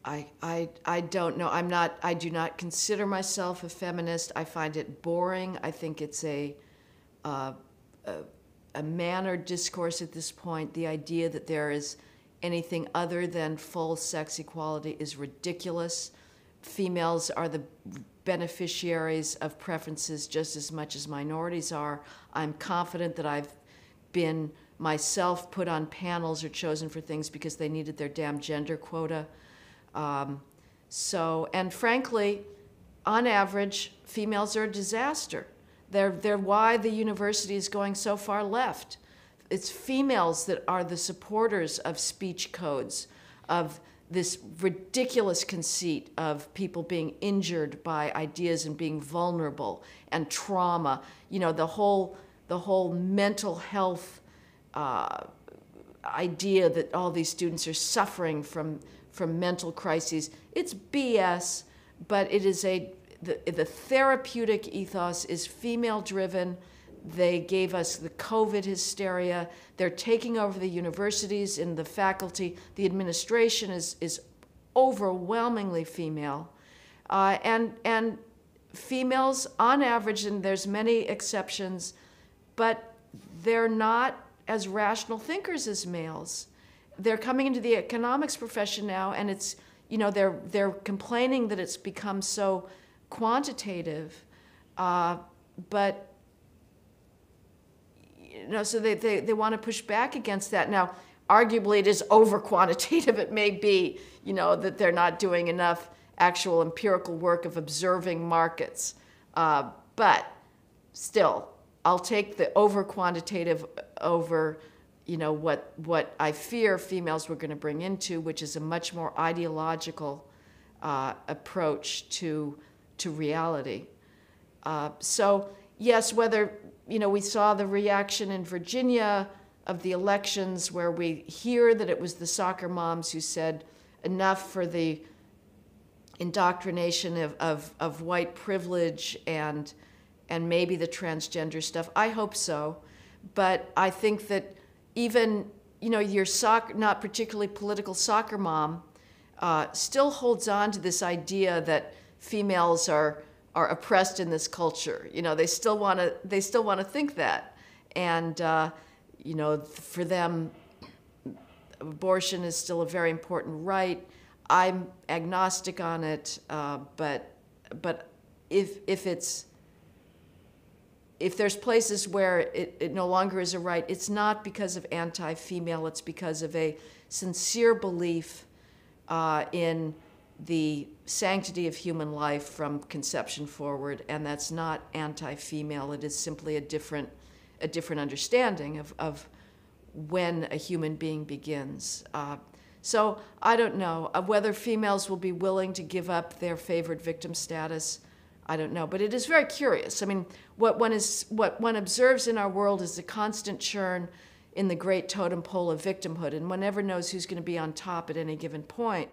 I don't know. I do not consider myself a feminist. I find it boring. I think it's uh, a mannered discourse at this point. The idea that there is anything other than full sex equality is ridiculous. Females are the beneficiaries of preferences just as much as minorities are. I'm confident that I've been myself put on panels or chosen for things because they needed their damn gender quota. And frankly, on average, females are a disaster. They're why the university is going so far left. It's females that are the supporters of speech codes, of this ridiculous conceit of people being injured by ideas and being vulnerable and trauma. You know, the whole mental health idea that all these students are suffering from mental crises. It's BS, but it is the therapeutic ethos is female-driven. They gave us the COVID hysteria. They're taking over the universities and the faculty. The administration is overwhelmingly female. And females, on average, and there's many exceptions, but they're not as rational thinkers as males. They're coming into the economics profession now, and it's, you know, they're complaining that it's become so quantitative, but you know, so they want to push back against that. Now, arguably, it is over quantitative. It may be, you know, that they're not doing enough actual empirical work of observing markets, but still, I'll take the over quantitative over, you know, what I fear females were going to bring into, which is a much more ideological approach to reality. So yes, whether, you know, we saw the reaction in Virginia of the elections where we hear that it was the soccer moms who said enough for the indoctrination of white privilege and maybe the transgender stuff. I hope so. But I think that even, you know, your not particularly political soccer mom still holds on to this idea that females are oppressed in this culture. You know, they still want to think that. And, you know, for them, abortion is still a very important right. I'm agnostic on it, but if there's places where it no longer is a right, it's not because of anti-female, it's because of a sincere belief in the sanctity of human life from conception forward, and that's not anti-female. It is simply a different understanding of when a human being begins. So I don't know whether females will be willing to give up their favored victim status. I don't know, but it is very curious. I mean, what one observes in our world is the constant churn in the great totem pole of victimhood, and one never knows who's going to be on top at any given point.